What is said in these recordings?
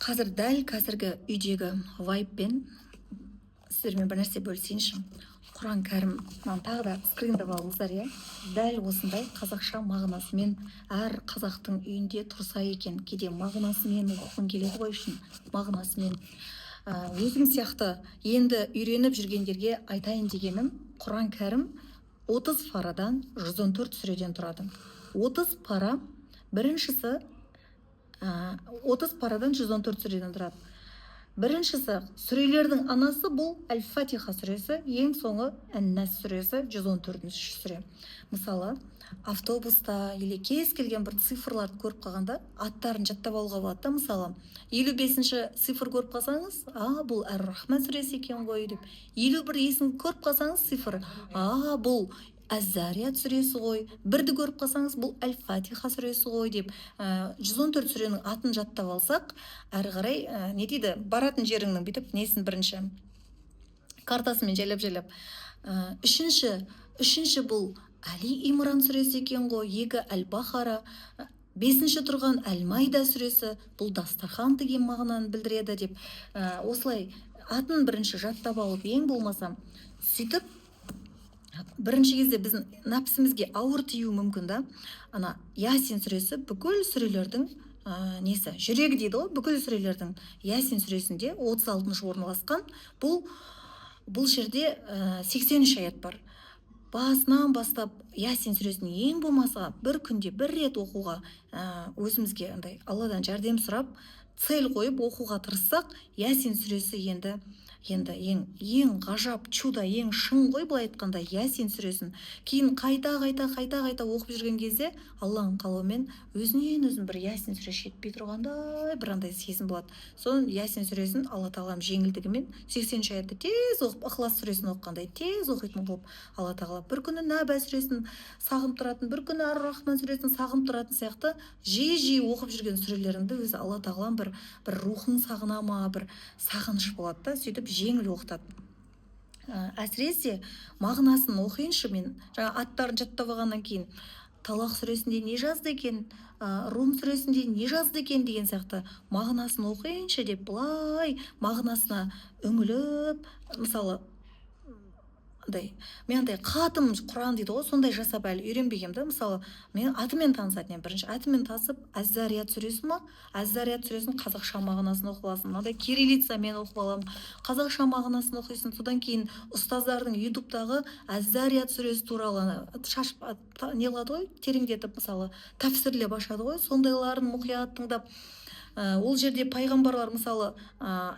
қазіргі үйдегі вайбпен сіздермен бір нәрсе бөлісейінші. Құран кәрімнан тағы да скриндап алыңыздар, иә. Дәл осындай қазақша мағынасымен әр қазақтың үйінде тұрса екен, кейде мағынасымен оқығың келеді ғой үшін, мағынасымен. Өзім сияқты енді үйреніп жүргендерге айтайын дегенім, Құран кәрім 30 парадан 114 сүреден тұрады. 30 пара, біріншісі 30 парадан 114 сүреден тұрады. Біріншісі, сүрелердің анасы бұл Әл-Фатиха сүресі, ең соңы Ән-Нас сүресі 114-ші сүре. Мысалы, автобуста или кез келген бір цифрларды көріп қалғанда аттарын жаттап алуға болады да. Мысалы, 55-ші цифр көріп қалсаңыз, бұл Әр-Рахман сүресі екен ғой деп. 51 есін көріп қалсаңыз цифр, бұл Әз-Зарият сүресі ғой. Бірді көріп қалсаңыз, бұл Әл-Фатиха сүресі ғой деп 114 сүренің атын жаттап алсақ, әрі қарай не дейді, баратын жеріңнің бүйтіп несін бірінші картасымен жайлап. Үшінші бұл Әли Имран сүресі екен ғой. 2 Әл-Бахара, 5-ші тұрған Әл-Майда сүресі, бұл дастархан деген мағынаны білдіреді деп. Осылай атын бірінші жаттап алып, ең болмаса сөйтіп бірінші кезде біздің нәпсімізге ауыр тиюі мүмкін да. Ана Ясин сүресі бүкіл сүрелердің несі, жүрегі дейді ғой, бүкіл сүрелердің Ясин сүресінде 36-шы орналасқан. Бұл жерде 83 аят бар. Басынан бастап Ясин сүресін ең болмаса бір күнде бір рет оқуға өзімізге Алладан жәрдем сұрап, цель қойып оқуға тырыссақ, Ясин сүресі енді ең ғажап, чудо, ең шың ғой, былай айтқанда Ясин сүресін. Кейін қайта оқып жүрген кезде Алланың қалауымен өзінен өзін бір Ясин сүресі жетпей тұрғандай бір андай сезім болады. Соның Ясин сүресін Алла тағалам жеңілдігімен 80 аятты тез оқып, Ықылас сүресін оқығандай тез оқитын болып, Алла тағала бір күні Нәбә сүресін сағынып тұратын, бір күні Ар-Рахман сүресін сағынып тұратын сияқты жиі оқып жүрген сүрелеріңді өзі Алла тағалам бір рухың сағына ма, бір сағыныш болады да, сөйтіп жеңіл оқытады. Әсіресе мағынасын оқиыншы. Мен жаңа аттарын жаттап алғаннан кейін Талақ сүресінде не жазды екен, Рум сүресінде не жазды екен деген сияқты мағынасын оқиыншы деп, бұлай мағынасына үңіліп, мысалы мен қатым Құран дейді ғой, сондай жасап әлі үйренбегем да. Мысалы, мен атымен танысатын едім. Бірінші атымен танысып, Әз-Зарият сүресі ма? Әз-Зарият сүресінің қазақша мағынасын оқып аласың. Мынандай кириллицамен оқып аламын. Қазақша мағынасын оқисың. Содан кейін ұстаздардың ютубтағы Әз-Зарият сүресі туралы шашып не қылады ғой, тереңдетіп, мысалы, тәфсірлеп ашады ғой, сондайларын мұқият тыңдап. Ол жерде пайғамбарлар, мысалы,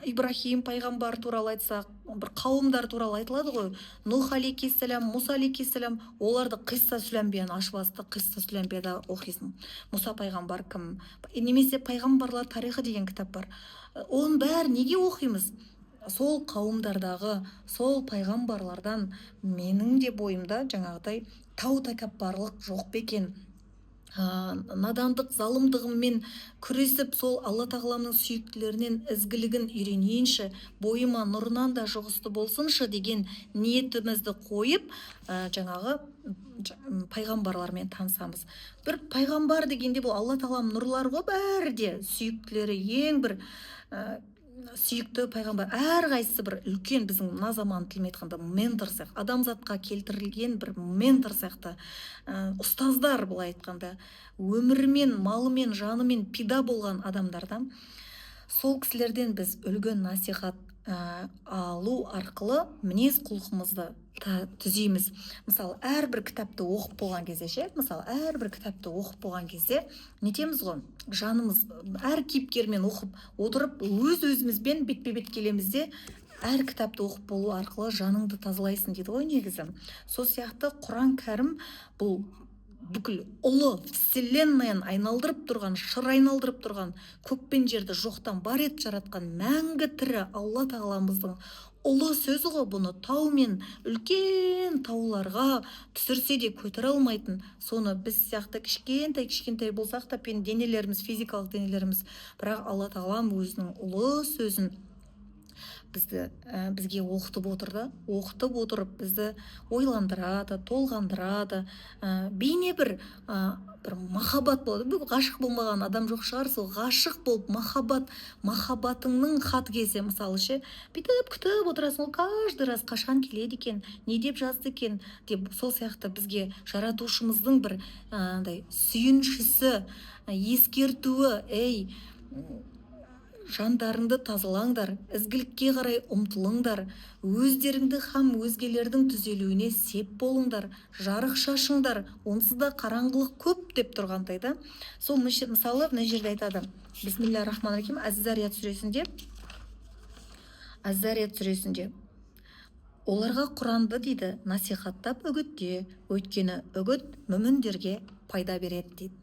Ибрахим пайғамбар туралы айтсақ, бір қауымдар туралы айтылады ғой. Нух алейхиссалам, Муса алейхиссалам, оларды Қисса Сүләмбияны ашып асты, Қисса Сүләмбияда оқисың. Муса пайғамбар кім? Немесе пайғамбарлар тарихы деген кітап бар. Оның бәрі неге оқимыз? Сол қауымдардағы, сол пайғамбарлардан менің де бойымда жаңағыдай тау тәкаппарлық жоқ бекен, надандық, залымдығыммен күресіп, сол Алла тағаламның сүйіктілерінен ізгілігін үйренейінші, бойыма нұрынан да жұғысты болсыншы деген ниетімізді қойып, жаңағы пайғамбарлармен танысамыз. Бір пайғамбар дегенде бұл Алла тағаламның нұрлары ғой, бәрі де сүйіктілері, ең бір сүйікті пайғамбар, әрқайсысы бір үлкен, біздің мына заман тілімен айтқанда ментор сияқты, адамзатқа келтірілген бір ментор сияқты ұстаздар, былай айтқанда өмірімен, малымен, жанымен пида болған адамдардан. Сол кісілерден біз үлгі насихат алу арқылы мінез құлқымызды түзейміз. Мысалы, әрбір кітапты оқып болған кезде, нетеміз ғой, жанымыз әр кейіпкермен оқып отырып, өзімізбен бетпе-бет келемізде, әр кітапты оқып болу арқылы жаныңды тазалайсың дейді ғой негізі. Сол сияқты Құран кәрім бұл бүкіл ұлы вселеннаян айналдырып тұрған, шыр айналдырып тұрған, көк пен жерді жоқтан бар етіп жаратқан мәңгі тірі Алла тағаламыздың ұлы сөзі ғой. Бұны тау мен үлкен тауларға түсірсе де көтере алмайтын, соны біз сияқты кішкентай болсақ та денелеріміз, физикалық денелеріміз, бірақ Алла тағалам өзінің ұлы сөзін бізге оқытып отыр да, оқытып отырып бізді ойландырады, толғандырады. Бейне бір махаббат болады. Бұл ғашық болмаған адам жоқ шығар. Сол ғашық болып махаббатыңның хаты келсе, мысалы ше, бүйтіп күтіп отырасың, ол каждый раз қашан келеді екен, не деп жазды екен деп. Сол сияқты бізге жаратушымыздың бір сүйіншісі, ескертуі, ей, жандарыңды тазалаңдар, ізгілікке қарай ұмтылыңдар, өздеріңді һәм өзгелердің түзелуіне сеп болыңдар, жарық шашыңдар, онсыз да қараңғылық көп деп тұрғандай да. Сол мысалы мына жерде айтады, бисмиллахир-рахманир-рахим, әз-зарият сүресінде оларға Құранды дейді насихаттап үгітте, өйткені үгіт мүміндерге пайда береді дейді.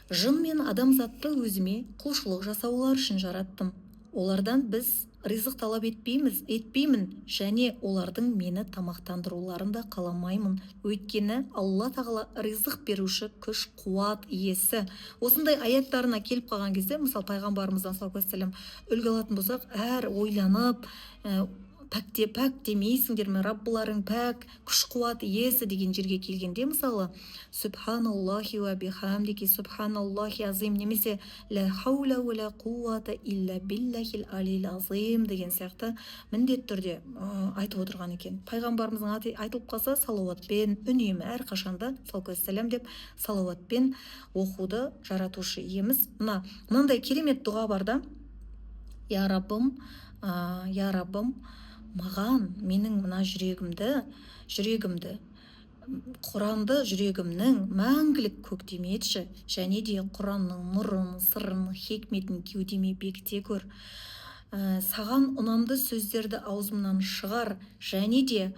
Жын мен адамзатты өзіме құлшылық жасаулар үшін жараттым. Олардан біз ризық талап етпеймін, және олардың мені тамақтандыруларын да қаламаймын. Өйткені Алла тағала ризық беруші, күш, қуат иесі. Осындай аяттарына келіп қалған кезде, мысалы пайғамбарымыздан саллаллаху алейхи ва саллям үлгі алатын болсақ, әр ойланып, пәк демейсіңдер ме, Раббыларың пәк, күш қуат иесі деген жерге келгенде, мысалы субханаллахи ва бихамдики субханаллахи азим, немесе ла хаула ва ла қуата илля биллахил алил азим деген сияқты міндетті түрде айтып отырған екен. Пайғамбарымыздың аты айтылып қалса, салауатпен үнемі әрқашанда саллаллаху алейхи ва саллям деп салауатпен оқуды жаратушы иеміз. Мынандай керемет дұға бар да: я Раббым, маған менің мына жүрегімді Құранды жүрегімнің мәңгілік көктеме етші, және де Құранның нұрын, сырын, хикметін кеудеме бекіте көр. Саған ұнамды сөздерді аузымнан шығар, және де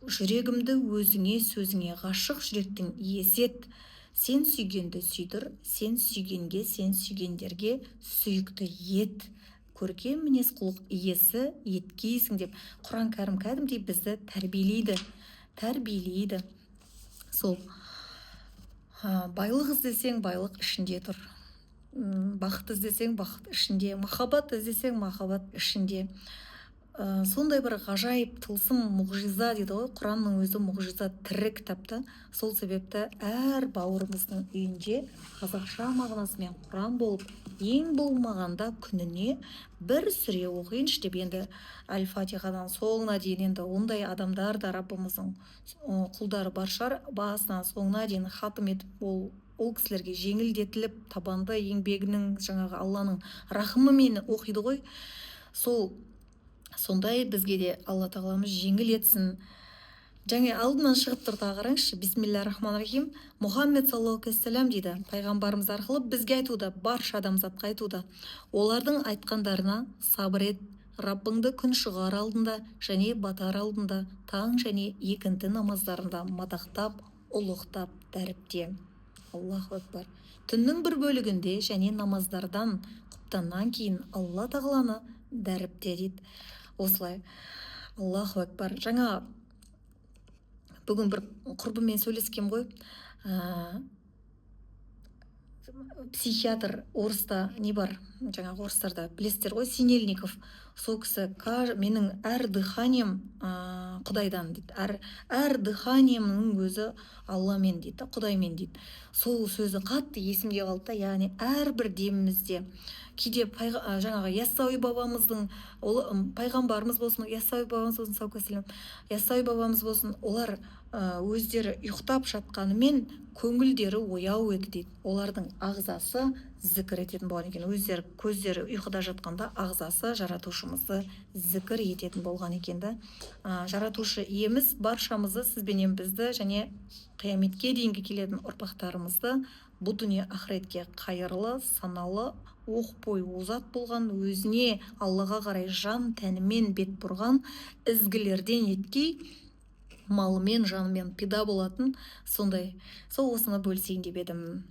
жүрегімді өзіңе, сөзіңе ғашық жүректің иесі ет. Сен сүйгенді сүйдір, сен сүйгенге, сен сүйгендерге сүйікті ет. Көркем мінез құлық иесі еткейсің деп Құран кәрім кәдімгідей бізді тәрбиелейді. Сол байлық іздесең, байлық ішінде тұр. Бақыт іздесең, бақыт ішінде. Махаббат іздесең, махаббат ішінде. Сондай бір ғажайып тылсым мұғжиза дейді ғой. Құранның өзі мұғжиза, тірі кітапты. Сол себепті әр бауырымыздың үйінде қазақша мағынасымен Құран болып, ең болмағанда күніне бір сүре оқиыншы деп, енді Әл-Фатихадан соңына дейін, енді ондай адамдар да Раббымыздың құлдары бар шығар, басынан соңына дейін хатым етіп ол кісілерге жеңілдетіліп, табанды еңбегінің жаңағы Алланың рахымымен оқиды ғой. Сондай бізге де Алла тағаламыз жеңіл етсін. Және алдынан шығып тұр, қараңызшы, бисмиллахир-рахманир-рахим, Мұхаммед саллаллаху алейхи ва саллям дейді, пайғамбарымыз арқылы бізге айтуда, барша адамзатқа айтуда: олардың айтқандарына сабыр ет, Раббыңды күн шығар алдында және батар алдында, таң және екінті намаздарында мадақтап, ұлықтап, дәріпте. Аллаху акбар. Түннің бір бөлігінде және намаздардан құптаннан кейін Алла тағаланы дәріпте дейді. Осылай. Аллаху акбар. Жаңа бүгін бір құрбыммен сөйлескен ғой. Психиатр, орыста не бар, жаңағы орыстарда білесіздер ғой, Синельников. Сол кісі менің әр дыханием Құдайдан дейді. Әр дыханиемнің өзі Алламен дейді, Құдаймен дейді. Сол сөзі қатты есімде қалды да, яғни әрбір демімізде кейде жаңағы Яссауи бабамыздың, пайғамбарымыз болсын, Яссауи бабамыз болсын, саллаллаху Яссауи бабамыз болсын, олар өздері ұйықтап жатқанымен көңілдері ояу еді дейді. Олардың ағзасы зікір ететін болған екен. Өздері көздері ұйқыда жатқанда ағзасы жаратушымызды зікір ететін болған екен да. Жаратушы иеміз баршамызды, сізбенен бізді және қияметке дейінгі келетін ұрпақтарымызды бұл дүние ақыретке қайырлы, саналы, оқ бойы озат болған, өзіне Аллаға қарай жан тәнімен бет бұрған ізгілерден еткей, малымен, жанымен пида болатын, сондай. Сол осыны бөлісейін деп едім.